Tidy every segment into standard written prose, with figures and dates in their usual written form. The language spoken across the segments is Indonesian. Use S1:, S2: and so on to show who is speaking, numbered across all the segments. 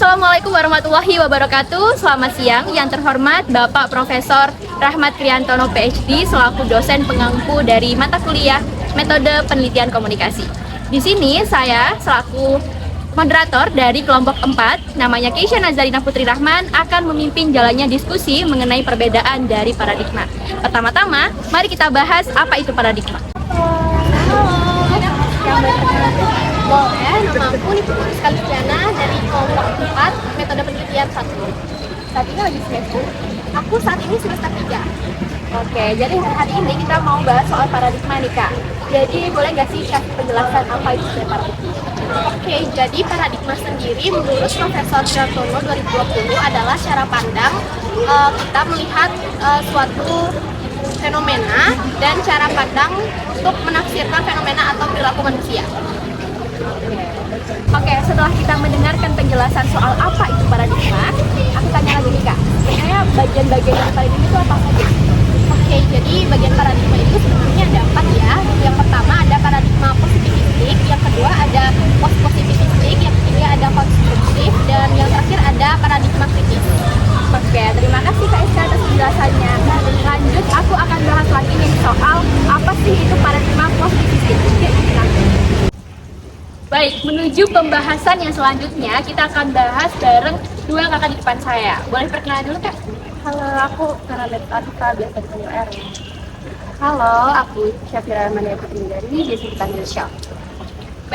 S1: Assalamualaikum warahmatullahi wabarakatuh. Selamat siang yang terhormat Bapak Profesor Rahmat Kriantono PhD selaku dosen pengampu dari mata kuliah Metode Penelitian Komunikasi. Di sini saya selaku moderator dari kelompok 4 namanya Keisha Nazarina Putri Rahman akan memimpin jalannya diskusi mengenai perbedaan dari paradigma. Pertama-tama, mari kita bahas apa itu paradigma.
S2: Boleh, nama aku Niputri Kalistiana dari kelompok 4 metode penelitian 1. Saat ini lagi semester. Aku saat ini semester 3. Oke, jadi hari ini kita mau bahas soal paradigma nih Kak. Jadi boleh nggak sih kasih penjelasan apa itu paradigma? Oke, jadi paradigma sendiri menurut Profesor Kriantono 2020 adalah cara pandang kita melihat suatu fenomena dan cara pandang untuk menafsirkan fenomena atau perilaku manusia.
S1: Oke, setelah kita mendengarkan penjelasan soal apa itu paradigma, aku tanya lagi nih Kak, sebenarnya bagian-bagian dari paradigma itu apa saja?
S2: Oke, jadi bagian paradigma itu sebenarnya ada 4 ya. Yang pertama ada paradigma positivistik, yang kedua ada post-positivistik, yang ketiga ada konstruktif, dan yang terakhir ada paradigma kritis.
S1: Oke, terima kasih Kak Iska atas penjelasannya. Lanjut, aku akan bahas lagi nih soal apa sih itu paradigma positivistik. Baik, menuju pembahasan yang selanjutnya, kita akan bahas bareng dua kakak di depan saya. Boleh perkenalan dulu Kak?
S2: Halo, aku Karamet Arifah, biasa dipanggil Erin.
S1: Halo, aku Syafira Mania Putri dari biasa dipanggil Syaf.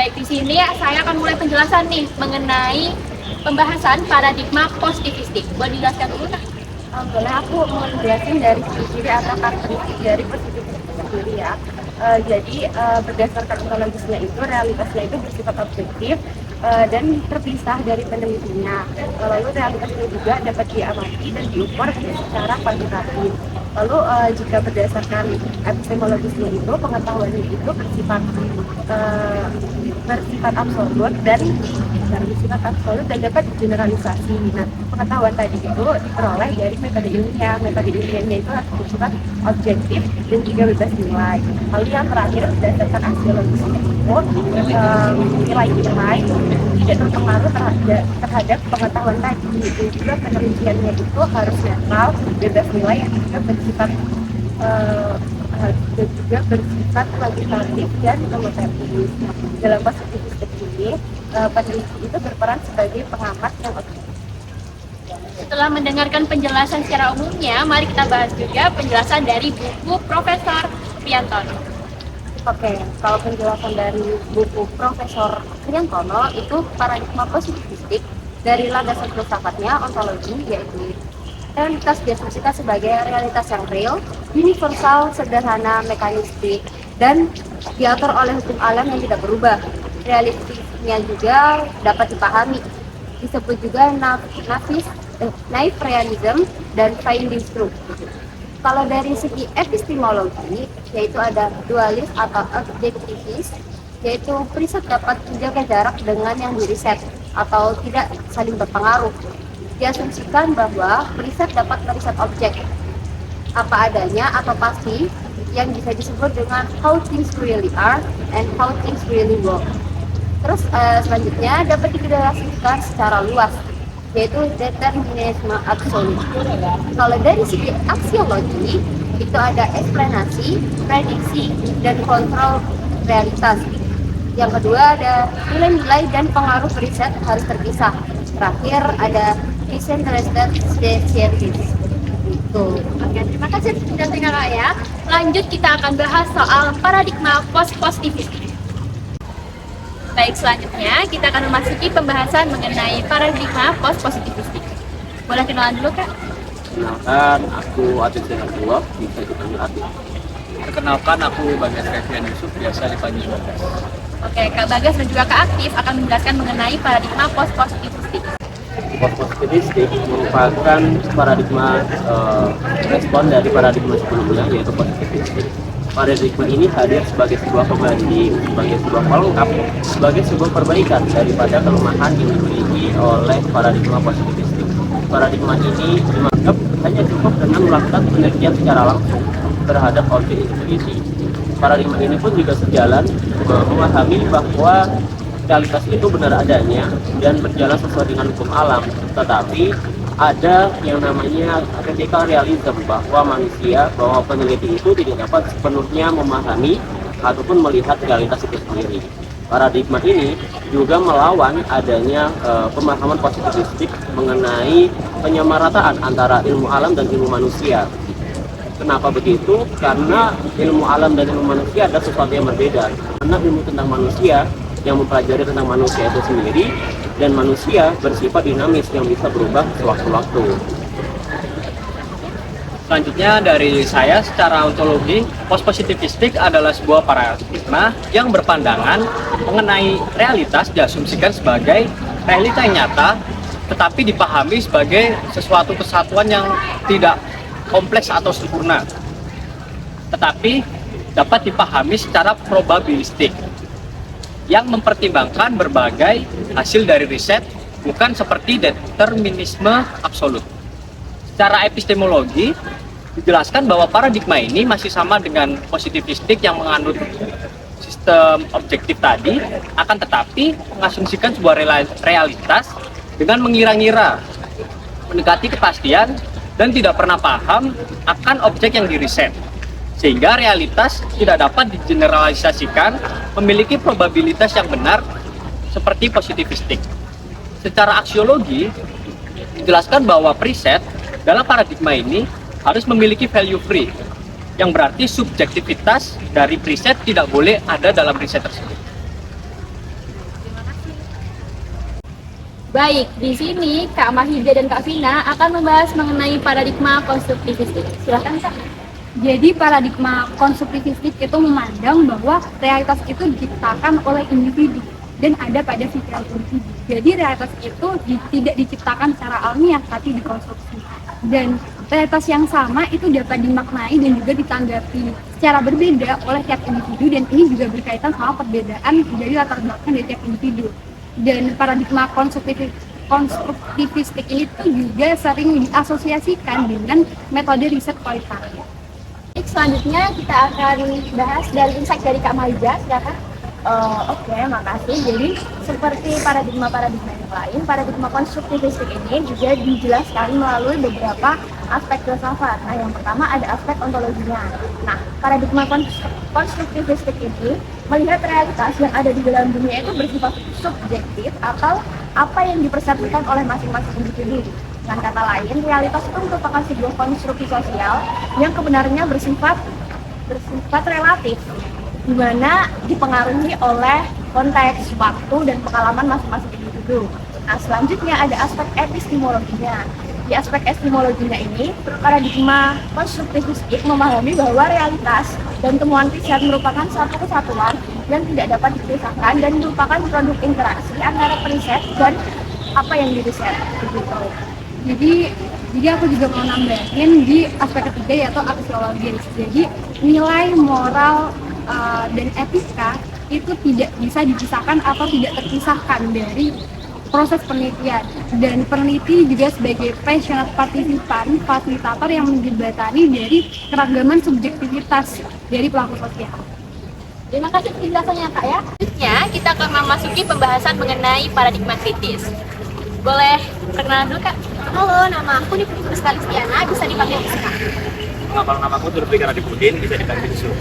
S1: Baik, di sini saya akan mulai penjelasan nih mengenai pembahasan paradigma positivistik. Boleh dijelaskan dulu Kak?
S2: Boleh, aku mau jelasin dari ciri-ciri atau karakteristik dari positivistik sendiri ya. Jadi berdasarkan ontologisnya itu, realitasnya itu bersifat objektif dan terpisah dari penelitinya. Lalu realitas ini juga dapat diamati dan diukur secara kuantitatif. Lalu jika berdasarkan epistemologisnya itu, pengetahuannya itu bersifat absolut dan dapat digeneralisasi. Nah, pengetahuan tadi itu diperoleh dari metode ilmiah. Metode ilmiahnya itu harus bersifat objektif dan juga bebas nilai. Lalu yang terakhir berdasarkan aksiologisnya itu nilai-nilai tidak berpengaruh terhadap pengetahuan tadi. Dan juga penelitiannya itu harus netral, bebas nilai, yang juga bersifat kualitatif dan kualitatif. Dalam positivistik ini, peneliti itu berperan sebagai pengamat yang objektif.
S1: Setelah mendengarkan penjelasan secara umumnya, mari kita bahas juga penjelasan dari buku Profesor Kriantono.
S2: Oke, kalau penjelasan dari buku Profesor Kriantono itu paradigma positivistik dari landasan filsafatnya ontologi, yaitu realitas diasumsikan sebagai realitas yang real, universal, sederhana, mekanistik, dan diatur oleh hukum alam yang tidak berubah. Realistisnya juga dapat dipahami. Disebut juga naive realism dan finding truth. Kalau dari segi epistemologi, yaitu ada dualis atau objektivis, yaitu periset dapat menjaga jarak dengan yang diriset atau tidak saling berpengaruh. Diasumsikan bahwa periset dapat meriset objek apa adanya atau pasti yang bisa disebut dengan how things really are and how things really work. Terus selanjutnya dapat digeneralisasikan secara luas, yaitu determinisme absolut. Kalau dari segi aksiologi itu ada eksplanasi, prediksi, dan kontrol realitas. Yang kedua ada nilai-nilai dan pengaruh riset harus terpisah. Terakhir ada decentralized scientist. Itu.
S1: Oke, terima kasih penjelasannya Kak ya. Lanjut kita akan bahas soal paradigma post-positivistik. Baik, selanjutnya kita akan memasuki pembahasan mengenai paradigma post-positivistik. Boleh kenalan dulu Kak?
S3: Perkenalkan, aku Adit Zenabullah, bisa dipanggil Adit. Perkenalkan, aku Bagas Kevian Yusuf, biasa dipanggil Bagas.
S1: Oke, Kak Bagas dan juga Kak Aktif akan menjelaskan mengenai paradigma post-positivistik.
S3: Post-positivistik merupakan paradigma respon dari paradigma sebelumnya, yaitu positivistik. Paradigma ini hadir sebagai sebuah pembanding, sebagai sebuah pelengkap, sebagai sebuah perbaikan daripada kelemahan yang dimiliki oleh paradigma positivistik. Paradigma ini dianggap hanya cukup dengan melakukan penelitian secara langsung terhadap objek itu sendiri. Paradigma ini pun juga sejalan memahami bahwa realitas itu benar adanya dan berjalan sesuai dengan hukum alam, tetapi ada yang namanya critical realism, bahwa peneliti itu tidak dapat sepenuhnya memahami ataupun melihat realitas itu sendiri. Paradigma ini juga melawan adanya pemahaman positivistik mengenai penyamarataan antara ilmu alam dan ilmu manusia. Kenapa begitu? Karena ilmu alam dan ilmu manusia adalah sesuatu yang berbeda. Karena ilmu tentang manusia yang mempelajari tentang manusia itu sendiri, dan manusia bersifat dinamis yang bisa berubah sewaktu-waktu.
S4: Selanjutnya dari saya, secara ontologi, postpositivistik adalah sebuah paradigma yang berpandangan mengenai realitas diasumsikan sebagai realita yang nyata, tetapi dipahami sebagai sesuatu kesatuan yang tidak kompleks atau sempurna, tetapi dapat dipahami secara probabilistik yang mempertimbangkan berbagai hasil dari riset, bukan seperti determinisme absolut. Secara epistemologi, dijelaskan bahwa paradigma ini masih sama dengan positivistik yang menganut sistem objektif tadi, akan tetapi mengasumsikan sebuah realitas dengan mengira-ngira, mendekati kepastian, dan tidak pernah paham akan objek yang diriset, sehingga realitas tidak dapat digeneralisasikan memiliki probabilitas yang benar seperti positivistik. Secara aksiologi, dijelaskan bahwa preset dalam paradigma ini harus memiliki value free, yang berarti subjektivitas dari preset tidak boleh ada dalam riset tersebut.
S1: Baik, di sini Kak Mahida dan Kak Vina akan membahas mengenai paradigma konstruktivistik. Silahkan Kak.
S2: Jadi paradigma konstruktivistik itu memandang bahwa realitas itu diciptakan oleh individu dan ada pada pikiran individu. Jadi realitas itu tidak diciptakan secara alamiah tapi dikonstruksi. Dan realitas yang sama itu dapat dimaknai dan juga ditanggapi secara berbeda oleh tiap individu, dan ini juga berkaitan sama perbedaan dari latar belakang dari tiap individu. Dan paradigma konstruktivistik ini tuh juga sering diasosiasikan dengan metode riset kualitatif.
S1: Selanjutnya kita akan bahas dari insight dari Kak Mahida, silakan.
S2: Oke, makasih. Jadi seperti paradigma-paradigma yang lain, paradigma konstruktivistik ini juga dijelaskan melalui beberapa aspek filsafat. Nah, yang pertama ada aspek ontologinya. Nah, paradigma konstruktivistik ini melihat realitas yang ada di dalam dunia itu bersifat subjektif atau apa yang dipersepsikan oleh masing-masing individu. Dengan kata lain, realitas itu merupakan sebuah konstruksi sosial yang kebenarannya bersifat relatif, di mana dipengaruhi oleh konteks, waktu, dan pengalaman masing-masing individu. Nah, selanjutnya ada aspek epistemologinya. Di aspek epistemologinya ini, paradigma konstruktivistik memahami bahwa realitas dan temuan riset merupakan satu kesatuan yang tidak dapat dipisahkan dan merupakan produk interaksi antara periset dan apa yang diriset. Jadi aku juga mau nambahin di aspek ketiga, yaitu aksiologis. Jadi nilai moral dan etika itu tidak bisa dipisahkan atau tidak terpisahkan dari proses penelitian, dan peneliti juga sebagai passionate partisipan, fasilitator yang menjembatani dari keragaman subjektivitas dari pelaku sosial.
S1: Terima kasih penjelasannya Kak ya. Selanjutnya kita akan memasuki pembahasan mengenai paradigma kritis. Boleh perkenalan dulu Kak?
S2: Halo, nama aku Nifriska Listiana, bisa dipanggil Iska.
S3: Kalau nama aku Zulfikar Adipudin, bisa dipanggil Zul.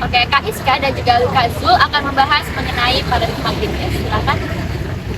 S1: Oke, Kak Iska dan juga Kak Zul akan membahas mengenai paradigma kritis. Silakan.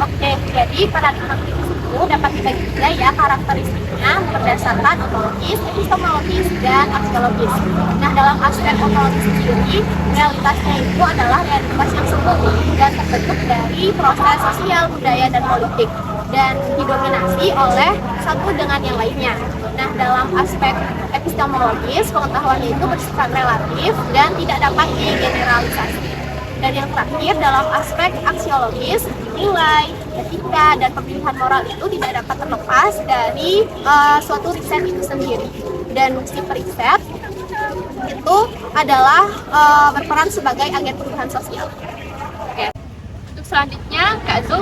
S2: Oke, jadi paradigma kritis itu dapat dibagi tiga ya karakteristiknya berdasarkan ontologis, epistemologis, dan aksiologis. Nah, dalam aspek ontologis sendiri, realitasnya itu adalah realitas yang sempurna dan terbentuk dari proses sosial, budaya, dan politik, dan didominasi oleh satu dengan yang lainnya. Nah, dalam aspek epistemologis, pengetahuan itu bersifat relatif dan tidak dapat digeneralisasi. Dan yang terakhir, dalam aspek aksiologis, nilai, etika, dan pemilihan moral itu tidak dapat terlepas dari suatu riset itu sendiri. Dan si periset itu adalah berperan sebagai agen perubahan sosial.
S1: Oke. Untuk selanjutnya Kak Zul.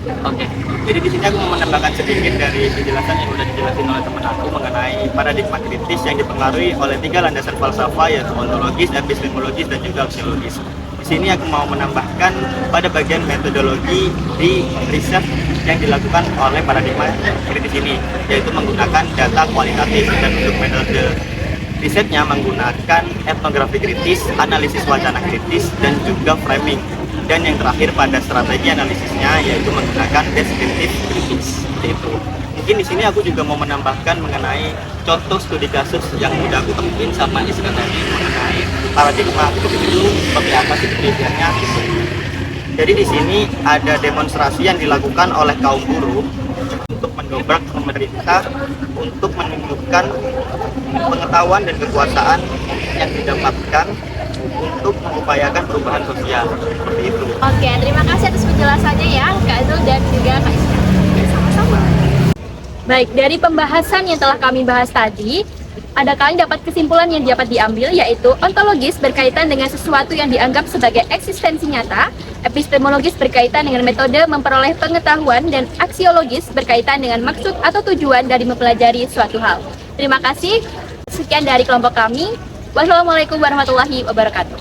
S4: Oke, jadi di sini aku mau menambahkan sedikit dari penjelasan yang sudah dijelasin oleh teman aku mengenai paradigma kritis yang dipengaruhi oleh tiga landasan falsafah, yaitu ontologis, epistemologis, dan juga aksiologis. Di
S5: Di sini aku mau menambahkan pada bagian metodologi di riset yang dilakukan oleh paradigma kritis ini, yaitu menggunakan data kualitatif, dan untuk metode risetnya menggunakan etnografi kritis, analisis wacana kritis, dan juga framing. Dan yang terakhir pada strategi analisisnya yaitu menggunakan deskriptif kritis. Itu. Mungkin di sini aku juga mau menambahkan mengenai contoh studi kasus yang sudah aku temuin sama Iska tadi mengenai paradigma kritis itu seperti apa sih penelitiannya. Jadi di sini ada demonstrasi yang dilakukan oleh kaum buruh untuk mendobrak pemerintah untuk menunjukkan pengetahuan dan kekuasaan yang didapatkan untuk mengupayakan perubahan sosial seperti itu.
S1: Oke, terima kasih atas penjelasannya ya Kak Zul dan juga Kak Isma. Sama-sama. Baik, dari pembahasan yang telah kami bahas tadi, ada kalian dapat kesimpulan yang dapat diambil, yaitu ontologis berkaitan dengan sesuatu yang dianggap sebagai eksistensi nyata, epistemologis berkaitan dengan metode memperoleh pengetahuan, dan aksiologis berkaitan dengan maksud atau tujuan dari mempelajari suatu hal. Terima kasih. Sekian dari kelompok kami. Wassalamualaikum warahmatullahi wabarakatuh.